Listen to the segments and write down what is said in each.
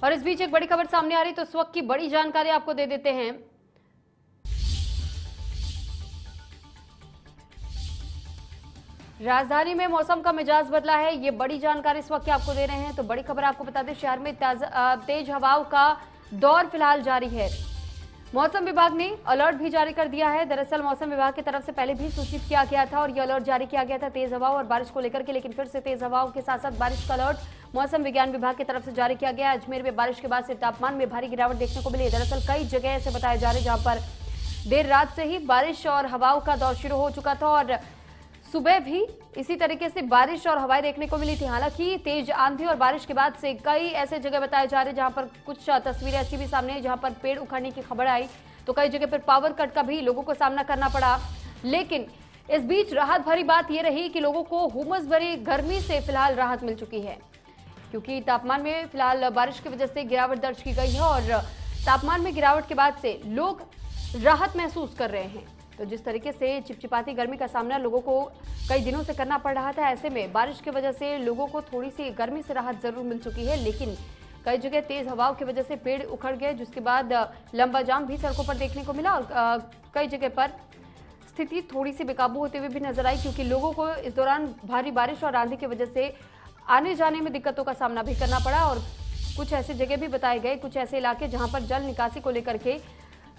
और इस बीच एक बड़ी खबर सामने आ रही, तो इस वक्त की बड़ी जानकारी आपको दे देते हैं। राजधानी में मौसम का मिजाज बदला है, ये बड़ी जानकारी इस वक्त की आपको दे रहे हैं। तो बड़ी खबर आपको बता दें, शहर में तेज हवाओं का दौर फिलहाल जारी है। मौसम विभाग ने अलर्ट भी जारी कर दिया है। दरअसल मौसम विभाग की तरफ से पहले भी सूचित किया गया था और यह अलर्ट जारी किया गया था तेज हवाओं और बारिश को लेकर के, लेकिन फिर से तेज हवाओं के साथ साथ बारिश का अलर्ट मौसम विज्ञान विभाग की तरफ से जारी किया गया। अजमेर में बारिश के बाद से तापमान में भारी गिरावट देखने को मिली। दरअसल कई जगह ऐसे बताए जा रहे जहां पर देर रात से ही बारिश और हवाओं का दौर शुरू हो चुका था और सुबह भी इसी तरीके से बारिश और हवाएं देखने को मिली थी। हालांकि तेज आंधी और बारिश के बाद से कई ऐसे जगह बताए जा रहे जहां पर कुछ तस्वीरें ऐसी भी सामने आई जहां पर पेड़ उखड़ने की खबर आई, तो कई जगह पर पावर कट का भी लोगों को सामना करना पड़ा। लेकिन इस बीच राहत भरी बात यह रही कि लोगों को हुमस भरी गर्मी से फिलहाल राहत मिल चुकी है, क्योंकि तापमान में फिलहाल बारिश की वजह से गिरावट दर्ज की गई है और तापमान में गिरावट के बाद से लोग राहत महसूस कर रहे हैं। तो जिस तरीके से चिपचिपाती गर्मी का सामना लोगों को कई दिनों से करना पड़ रहा था, ऐसे में बारिश की वजह से लोगों को थोड़ी सी गर्मी से राहत जरूर मिल चुकी है। लेकिन कई जगह तेज हवाओं की वजह से पेड़ उखड़ गए, जिसके बाद लंबा जाम भी सड़कों पर देखने को मिला और कई जगह पर स्थिति थोड़ी सी बेकाबू होते हुए भी नजर आई, क्योंकि लोगों को इस दौरान भारी बारिश और आंधी की वजह से आने जाने में दिक्कतों का सामना भी करना पड़ा। और कुछ ऐसे जगह भी बताए गए, कुछ ऐसे इलाके जहां पर जल निकासी को लेकर के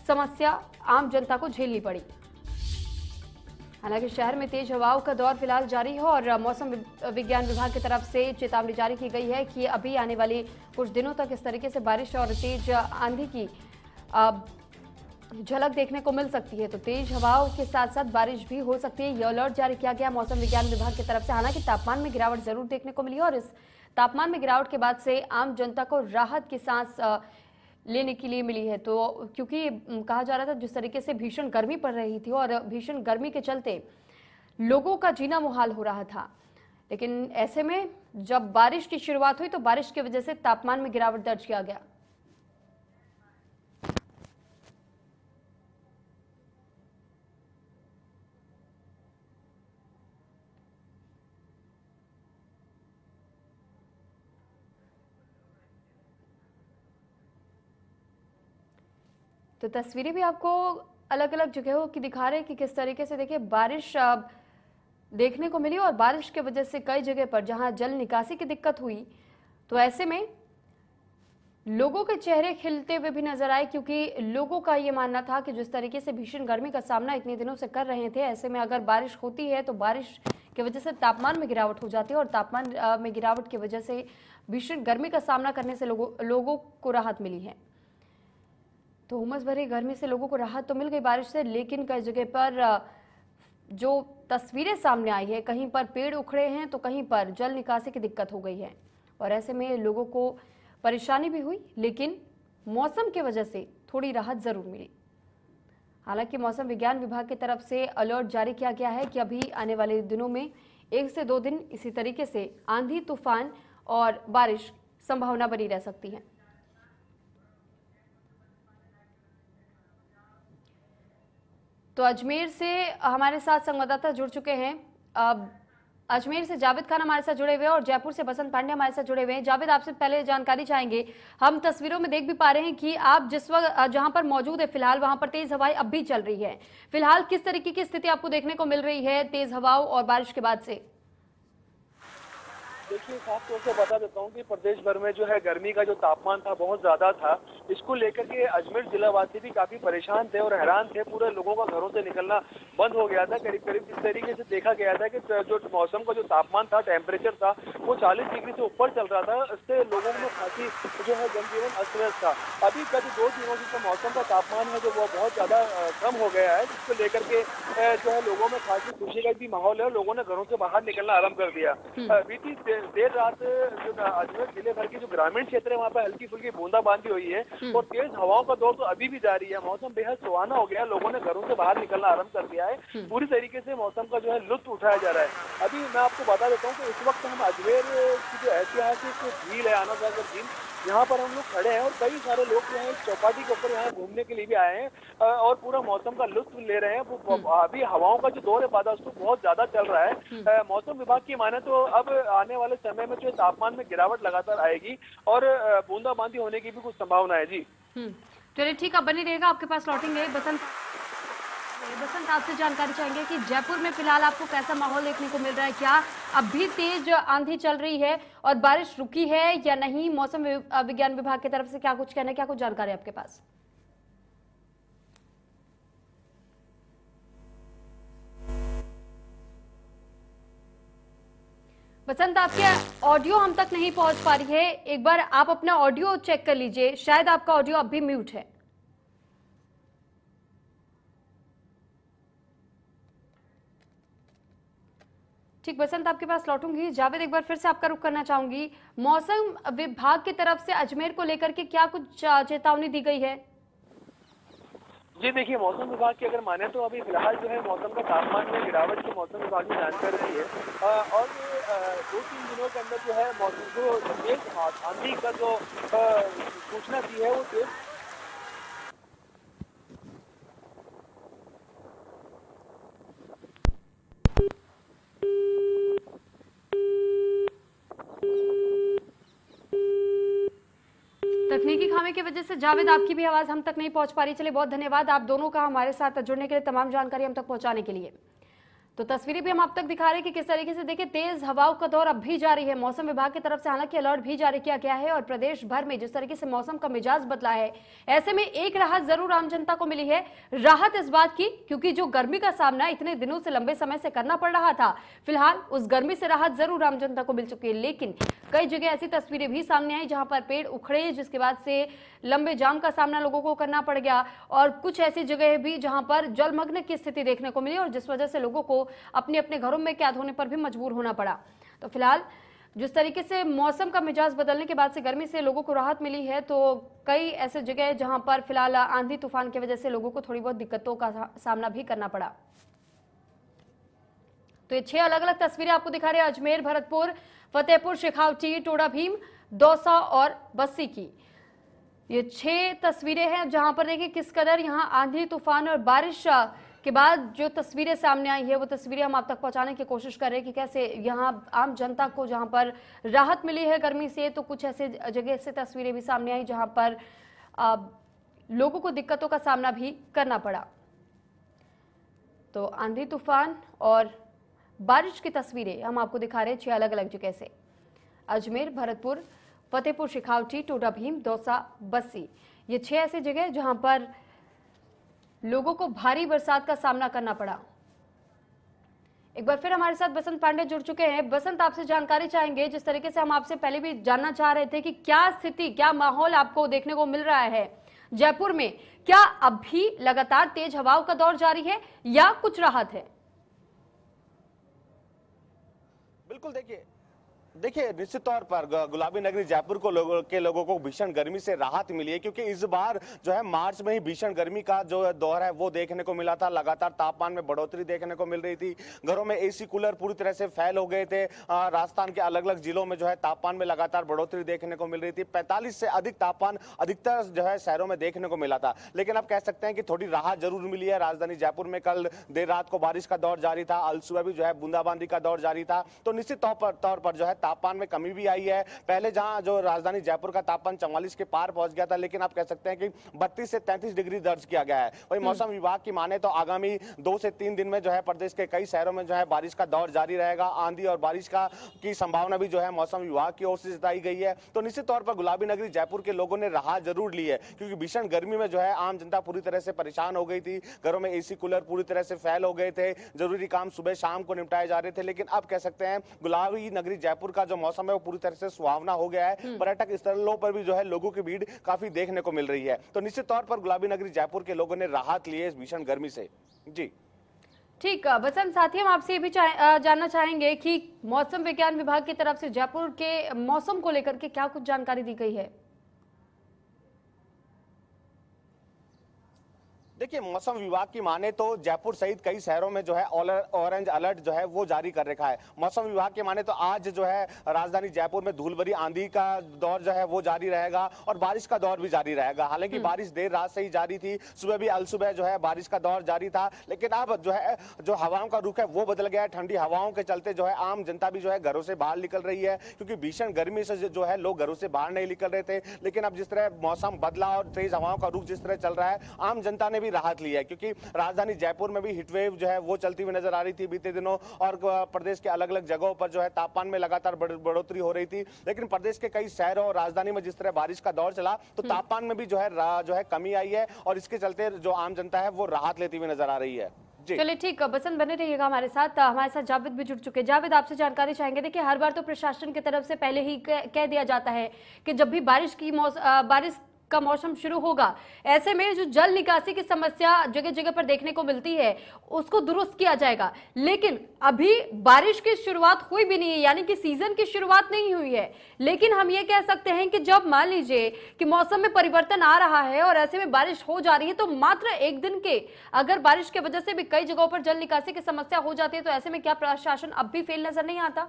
समस्या आम जनता को झेलनी पड़ी। हालांकि शहर में तेज हवाओं का दौर फिलहाल जारी है और मौसम विज्ञान विभाग की तरफ से चेतावनी जारी की गई है कि अभी आने वाले कुछ दिनों तक इस तरीके से बारिश और तेज आंधी की झलक देखने को मिल सकती है। तो तेज हवाओं के साथ साथ बारिश भी हो सकती है, यह अलर्ट जारी किया गया मौसम विज्ञान विभाग की तरफ से। हालांकि तापमान में गिरावट जरूर देखने को मिली और इस तापमान में गिरावट के बाद से आम जनता को राहत की सांस लेने के लिए मिली है। तो क्योंकि कहा जा रहा था जिस तरीके से भीषण गर्मी पड़ रही थी और भीषण गर्मी के चलते लोगों का जीना मुहाल हो रहा था, लेकिन ऐसे में जब बारिश की शुरुआत हुई तो बारिश की वजह से तापमान में गिरावट दर्ज किया गया। तो तस्वीरें भी आपको अलग अलग जगहों की दिखा रहे हैं कि किस तरीके से देखिए बारिश देखने को मिली और बारिश की वजह से कई जगह पर जहां जल निकासी की दिक्कत हुई, तो ऐसे में लोगों के चेहरे खिलते हुए भी नजर आए, क्योंकि लोगों का ये मानना था कि जिस तरीके से भीषण गर्मी का सामना इतने दिनों से कर रहे थे, ऐसे में अगर बारिश होती है तो बारिश की वजह से तापमान में गिरावट हो जाती है और तापमान में गिरावट की वजह से भीषण गर्मी का सामना करने से लोगों को राहत मिली है। तो उमस भरी गर्मी से लोगों को राहत तो मिल गई बारिश से, लेकिन कई जगह पर जो तस्वीरें सामने आई है, कहीं पर पेड़ उखड़े हैं तो कहीं पर जल निकासी की दिक्कत हो गई है और ऐसे में लोगों को परेशानी भी हुई, लेकिन मौसम की वजह से थोड़ी राहत जरूर मिली। हालांकि मौसम विज्ञान विभाग की तरफ से अलर्ट जारी किया गया है कि अभी आने वाले दिनों में 1 से 2 दिन इसी तरीके से आंधी तूफान और बारिश संभावना बनी रह सकती है। तो अजमेर से हमारे साथ संवाददाता जुड़ चुके हैं। अजमेर से जावेद खान हमारे साथ जुड़े हुए हैं और जयपुर से बसंत पांडे हमारे साथ जुड़े हुए हैं। जावेद, आपसे पहले जानकारी चाहेंगे, हम तस्वीरों में देख भी पा रहे हैं कि आप जिस वक्त जहां पर मौजूद है फिलहाल वहां पर तेज हवाएं अब भी चल रही है। फिलहाल किस तरीके की स्थिति आपको देखने को मिल रही है तेज हवाओं और बारिश के बाद से? देखिए, साफ तौर से बता देता हूँ कि प्रदेश भर में जो है गर्मी का जो तापमान था बहुत ज्यादा था। इसको लेकर के अजमेर जिलावासी भी काफी परेशान थे और हैरान थे। पूरे लोगों का घरों से निकलना बंद हो गया था। करीब करीब इस तरीके से देखा गया था कि जो मौसम का जो तापमान था, टेम्परेचर था, वो 40 डिग्री से ऊपर चल रहा था। इससे लोगों में काफी जो है जनजीवन अस्त व्यस्त था। अभी गत 2 दिनों से मौसम का तापमान है जो वो बहुत ज्यादा कम हो गया है, जिसको लेकर के जो है लोगों में काफी खुशी का भी माहौल है। लोगों ने घरों से बाहर निकलना आरम्भ कर दिया। बीती देर रात जो अजमेर जिले भर की जो ग्रामीण क्षेत्र है वहाँ पर हल्की फुल्की बूंदाबांदी हुई है और तेज हवाओं का दौर तो अभी भी जारी है। मौसम बेहद सुहाना हो गया है। लोगों ने घरों से बाहर निकलना आरंभ कर दिया है। पूरी तरीके से मौसम का जो है लुत्फ उठाया जा रहा है। अभी मैं आपको बता देता हूँ कि इस वक्त हम अजमेर की जो ऐतिहासिक झील है, आना सागर झील, यहाँ जहाँ पर हम लोग खड़े हैं और कई सारे लोग जो है इस चौपाटी के ऊपर यहाँ घूमने के लिए भी आए हैं और पूरा मौसम का लुत्फ ले रहे हैं। अभी हवाओं का जो दौर है बारिश तो बहुत ज्यादा चल रहा है। मौसम विभाग की माने तो अब आने वाले समय में जो तापमान में गिरावट लगातार आएगी और बूंदाबांदी होने की भी कुछ संभावना है जी। चलिए ठीक है, बनी रहेगा, आपके पास लौटेंगे। बसंत, आपसे जानकारी चाहेंगे कि जयपुर में फिलहाल आपको कैसा माहौल देखने को मिल रहा है? क्या अब भी तेज आंधी चल रही है और बारिश रुकी है या नहीं? मौसम विज्ञान विभाग की तरफ से क्या कुछ कहना है, क्या कुछ जानकारी आपके पास? बसंत, आपके ऑडियो हम तक नहीं पहुंच पा रही है, एक बार आप अपना ऑडियो चेक कर लीजिए, शायद आपका ऑडियो अब भी म्यूट है। ठीक बसंत, आपके पास लौटूंगी। जावेद, एक बार फिर से आपका रुख करना चाहूंगी, मौसम विभाग की तरफ से अजमेर को लेकर के क्या कुछ चेतावनी दी गई है? जी देखिए, मौसम विभाग की अगर माने तो अभी फिलहाल जो है मौसम का तापमान में गिरावट की मौसम विभाग ने जानकारी दी है और 2-3 दिनों के अंदर जो है मौसम जो तेज आंधी का जो सूचना दी है वो तेज तकनीकी खामी की वजह से जावेद आपकी भी आवाज हम तक नहीं पहुंच पा रही। चलिए बहुत धन्यवाद आप दोनों का हमारे साथ जुड़ने के लिए, तमाम जानकारी हम तक पहुंचाने के लिए। तो तस्वीरें भी हम आप तक दिखा रहे हैं कि किस तरीके से देखिए तेज हवाओं का दौर अब भी जारी है। मौसम विभाग की तरफ से हालांकि अलर्ट भी जारी किया गया है और प्रदेश भर में जिस तरीके से मौसम का मिजाज बदला है, ऐसे में एक राहत जरूर आम जनता को मिली है। राहत इस बात की क्योंकि जो गर्मी का सामना इतने दिनों से लंबे समय से करना पड़ रहा था, फिलहाल उस गर्मी से राहत जरूर आम जनता को मिल चुकी है। लेकिन कई जगह ऐसी तस्वीरें भी सामने आई जहां पर पेड़ उखड़े, जिसके बाद से लंबे जाम का सामना लोगों को करना पड़ गया और कुछ ऐसी जगह भी जहां पर जलमग्न की स्थिति देखने को मिली और जिस वजह से लोगों को अपने अपने घरों में कैद होने पर भी मजबूर होना पड़ा। तो फिलहाल जिस तरीके से मौसम का मिजाज बदलने के बाद से गर्मी से लोगों को राहत मिली है, तो कई ऐसे जगह जहां पर फिलहाल आंधी तूफान की वजह से लोगों को थोड़ी बहुत दिक्कतों का सामना भी करना पड़ा। तो ये 6 अलग अलग तस्वीरें आपको दिखा रहे हैं अजमेर, भरतपुर, फतेहपुर, शेखावटी, टोडा भीम, दौसा और बस्सी की। ये 6 तस्वीरें हैं जहां पर देखिए किस कदर यहां आंधी तूफान और बारिश के बाद जो तस्वीरें सामने आई है वो तस्वीरें हम आप तक पहुंचाने की कोशिश कर रहे हैं कि कैसे यहां आम जनता को जहां पर राहत मिली है गर्मी से, तो कुछ ऐसे जगह से तस्वीरें भी सामने आई जहां पर लोगों को दिक्कतों का सामना भी करना पड़ा। तो आंधी तूफान और बारिश की तस्वीरें हम आपको दिखा रहे हैं 6 अलग अलग जगह से, अजमेर, भरतपुर, फतेहपुर, शेखावटी, टोडा भीम, दौसा, बस्सी। ये 6 ऐसी जगह जहां पर लोगों को भारी बरसात का सामना करना पड़ा। एक बार फिर हमारे साथ बसंत पांडे जुड़ चुके हैं। बसंत, आपसे जानकारी चाहेंगे, जिस तरीके से हम आपसे पहले भी जानना चाह रहे थे कि क्या स्थिति, क्या माहौल आपको देखने को मिल रहा है जयपुर में? क्या अब भी लगातार तेज हवाओं का दौर जारी है या कुछ राहत है? बिल्कुल, देखिए निश्चित तौर पर गुलाबी नगरी जयपुर को लोगों को भीषण गर्मी से राहत मिली है, क्योंकि इस बार जो है मार्च में ही भीषण गर्मी का जो दौर है वो देखने को मिला था। लगातार तापमान में बढ़ोतरी देखने को मिल रही थी, घरों में एसी कूलर पूरी तरह से फैल हो गए थे। राजस्थान के अलग अलग जिलों में जो है तापमान में लगातार बढ़ोतरी देखने को मिल रही थी। 45 से अधिक तापमान अधिकतर जो है शहरों में देखने को मिला था, लेकिन अब कह सकते हैं कि थोड़ी राहत जरूर मिली है। राजधानी जयपुर में कल देर रात को बारिश का दौर जारी था, अल सुबह भी जो है बूंदाबांदी का दौर जारी था, तो निश्चित तौर पर जो है तापमान में कमी भी आई है। पहले जहां जो राजधानी जयपुर का तापमान 44 के पार पहुंच गया था, लेकिन आप कह सकते हैं कि 32 से 33 डिग्री दर्ज किया गया है। वही मौसम विभाग की माने तो आगामी 2 से 3 दिन में जो है प्रदेश के कई शहरों में जो है बारिश का दौर जारी रहेगा। आंधी और बारिश की संभावना भी जो है मौसम विभाग की ओर से जताई गई है। तो निश्चित तौर पर गुलाबी नगरी जयपुर के लोगों ने राहत जरूर ली है, क्योंकि भीषण गर्मी में जो है आम जनता पूरी तरह से परेशान हो गई थी। घरों में एसी कूलर पूरी तरह से फैल हो गए थे, जरूरी काम सुबह शाम को निपटाए जा रहे थे। लेकिन अब कह सकते हैं गुलाबी नगरी जयपुर का जो मौसम है वो पूरी तरह से सुहावना हो गया है। पर्यटक स्थलों पर भी जो है लोगों की भीड़ काफी देखने को मिल रही है। तो निश्चित तौर पर गुलाबी नगरी जयपुर के लोगों ने राहत ली है इस भीषण गर्मी से। जी ठीक है बसंत, साथ ही हम आपसे ये भी जानना चाहेंगे कि मौसम विज्ञान विभाग की तरफ से जयपुर के मौसम को लेकर के क्या कुछ जानकारी दी गई है? देखिए, मौसम विभाग की माने तो जयपुर सहित कई शहरों में जो है ऑरेंज अलर्ट जो है वो जारी कर रखा है। मौसम विभाग की माने तो आज जो है राजधानी जयपुर में धूल भरी आंधी का दौर जो है वो जारी रहेगा और बारिश का दौर भी जारी रहेगा। हालांकि बारिश देर रात से ही जारी थी, सुबह भी अलसुबह जो है बारिश का दौर जारी था, लेकिन अब जो है जो हवाओं का रुख है वो बदल गया है। ठंडी हवाओं के चलते जो है आम जनता भी जो है घरों से बाहर निकल रही है, क्योंकि भीषण गर्मी से जो है लोग घरों से बाहर नहीं निकल रहे थे। लेकिन अब जिस तरह मौसम बदला और तेज हवाओं का रुख जिस तरह चल रहा है, आम जनता ने भी राहत ली है, क्योंकि राजधानी जयपुर में भी हीटवेव जो है वो चलती हुई नजर आ रही थी बीते दिनों और प्रदेश के अलग अलग जगहों पर जो है तापमान में लगातार बढ़ोतरी हो रही थी। लेकिन प्रदेश के कई शहरों और राजधानी में जिस तरह बारिश का दौर चला तो तापमान में भी जो है कमी आई है और इसके चलते जो आम जनता है वो राहत लेती हुई नजर आ रही है। चलिए ठीक, बसंत बने रहिएगा हमारे साथ जावेद भी जुड़ चुके हैं। जावेद, आपसे जानकारी चाहेंगे। देखिए, हर बार तो प्रशासन की तरफ से पहले ही कह दिया जाता है कि जब भी बारिश का मौसम शुरू होगा, ऐसे में जो जल निकासी की समस्या जगह जगह पर देखने को मिलती है उसको दुरुस्त किया जाएगा। लेकिन अभी बारिश की शुरुआत हुई भी नहीं है, यानी कि सीजन की शुरुआत नहीं हुई है। लेकिन हम ये कह सकते हैं कि जब मान लीजिए कि मौसम में परिवर्तन आ रहा है और ऐसे में बारिश हो जा रही है, तो मात्र एक दिन के अगर बारिश की वजह से भी कई जगहों पर जल निकासी की समस्या हो जाती है, तो ऐसे में क्या प्रशासन अब भी फेल नजर नहीं आता?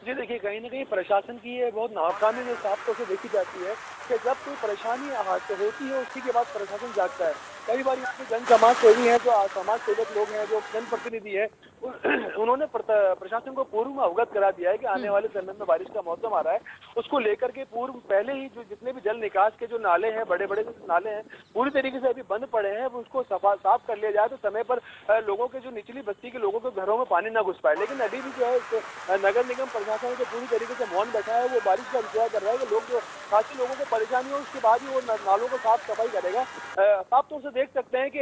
जी देखिए, कहीं ना कहीं प्रशासन की ये बहुत नाकामी जो साफ तौर से देखी जाती है कि जब कोई परेशानी होती है उसी के बाद प्रशासन जागता है। कई बार यहाँ पे जन समाज सेवी हैं, जो समाज सेवक लोग हैं, जो जनप्रतिनिधि है, उन्होंने प्रशासन को पूर्व में अवगत करा दिया है कि आने वाले समय में बारिश का मौसम आ रहा है। उसको लेकर के पूर्व पहले ही जो जितने भी जल निकास के जो नाले हैं, बड़े बड़े जो नाले हैं, पूरी तरीके से अभी बंद पड़े हैं, उसको साफ कर लिया जाए तो समय पर लोगों के जो निचली बस्ती के लोगों के घरों में पानी ना घुस पाए। लेकिन अभी भी जो है नगर निगम प्रशासन जो पूरी तरीके से मौन बैठा है, वो बारिश का इंतजार कर रहा है कि लोग जो काफी लोगों को परेशानी हो उसके बाद ही वो नालों को साफ सफाई करेगा। साफ तौर से देख सकते हैं कि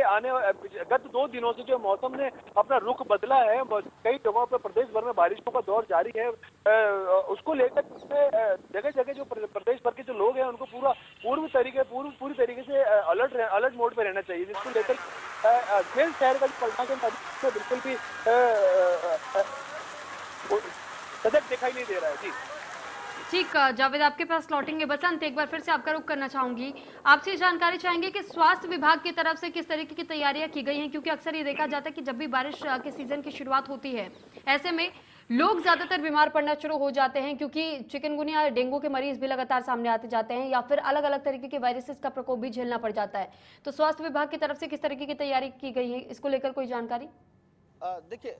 गत 2 दिनों से जो मौसम ने अपना रुख बदला है, कई जगहों पर प्रदेश भर में बारिशों का दौर जारी है। उसको लेकर जगह जगह जो प्रदेश भर के जो लोग हैं उनको पूरी तरीके से अलर्ट मोड पे रहना चाहिए, जिसको लेकर जेल शहर का जो प्रशासन बिल्कुल भी सजग दिखाई नहीं दे रहा है। जी ठीक, जावेद आपके पास लौटेंगे। बसंत, एक बार फिर से आपका रुख करना चाहूंगी। आपसे जानकारी चाहेंगे कि स्वास्थ्य विभाग की तरफ से किस तरीके की तैयारियां की गई हैं, क्योंकि अक्सर ये देखा जाता है कि जब भी बारिश के सीजन की शुरुआत होती है, ऐसे में लोग ज्यादातर बीमार पड़ना शुरू हो जाते हैं, क्योंकि चिकनगुनिया, डेंगू के मरीज भी लगातार सामने आते जाते हैं, या फिर अलग अलग तरीके के वायरसेस का प्रकोप भी झेलना पड़ जाता है। तो स्वास्थ्य विभाग की तरफ से किस तरीके की तैयारी की गई है, इसको लेकर कोई जानकारी? देखिए,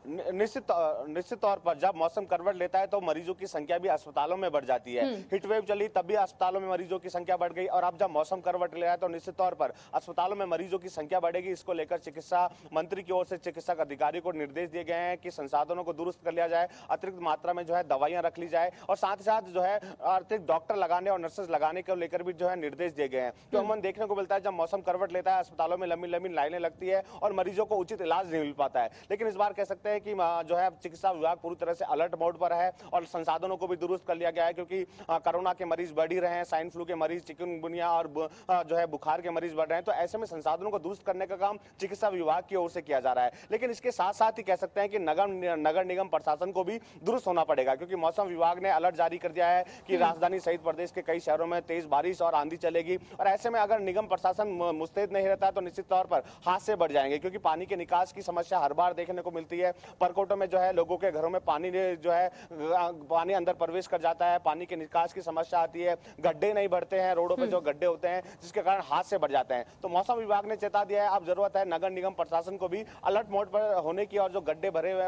निश्चित तौर पर जब मौसम करवट लेता है तो मरीजों की संख्या भी अस्पतालों में बढ़ जाती है। हीटवेव चली तब भी अस्पतालों में मरीजों की संख्या बढ़ गई, और अब जब मौसम करवट ले रहा है तो निश्चित तौर पर अस्पतालों में मरीजों की संख्या बढ़ेगी। इसको लेकर चिकित्सा मंत्री की ओर से चिकित्सक अधिकारी को निर्देश दिए गए हैं कि संसाधनों को दुरुस्त कर लिया जाए, अतिरिक्त मात्रा में जो है दवाइयां रख ली जाए, और साथ ही साथ जो है अतिरिक्त डॉक्टर लगाने और नर्सेज लगाने को लेकर भी जो है निर्देश दिए गए हैं। तो अमूमन देखने को मिलता है जब मौसम करवट लेता है अस्पतालों में लंबी लंबी लाइनें लगती है और मरीजों को उचित इलाज नहीं मिल पाता है। लेकिन इस बार कह सकते हैं कि जो है चिकित्सा विभाग पूरी तरह से अलर्ट मोड पर है और संसाधनों को भी दुरुस्त कर लिया गया है, क्योंकि कोरोना के मरीज बढ़ ही रहे हैं, स्वाइन फ्लू के मरीज, चिकनगुनिया और जो है बुखार के मरीज बढ़ रहे हैं। तो ऐसे में संसाधनों को दुरुस्त करने का काम चिकित्सा विभाग की ओर से किया जा रहा है। लेकिन इसके साथ साथ ही कह सकते हैं कि नगर निगम प्रशासन को भी दुरुस्त होना पड़ेगा, क्योंकि मौसम विभाग ने अलर्ट जारी कर दिया है कि राजधानी सहित प्रदेश के कई शहरों में तेज बारिश और आंधी चलेगी। और ऐसे में अगर निगम प्रशासन मुस्तैद नहीं रहता है तो निश्चित तौर पर हादसे बढ़ जाएंगे, क्योंकि पानी के निकास की समस्या हर बार देखने को मिलती है। परकोटों में जो है लोगों के घरों में पानी अंदर प्रवेश कर जाता है, पानी के निकास की समस्या आती है, गड्ढे नहीं भरते हैं, रोडों पे जो गड्ढे होते हैं जिसके कारण हादसे बढ़ जाते हैं। तो मौसम विभाग ने चेता दिया है, अब जरूरत है नगर निगम प्रशासन को भी अलर्ट मोड पर होने की और जो गड्ढे भरे हुए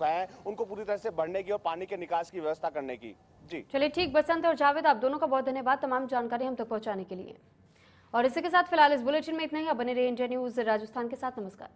हैं उनको पूरी तरह से भरने की और पानी के निकास की व्यवस्था करने की। जी चलिए ठीक, बसंत और जावेद, आप दोनों का बहुत धन्यवाद तमाम जानकारी हम तक पहुंचाने के लिए। और इसी के साथ फिलहाल इस बुलेटिन में इतना ही। आप बने रहिए इंडिया न्यूज राजस्थान के साथ। नमस्कार।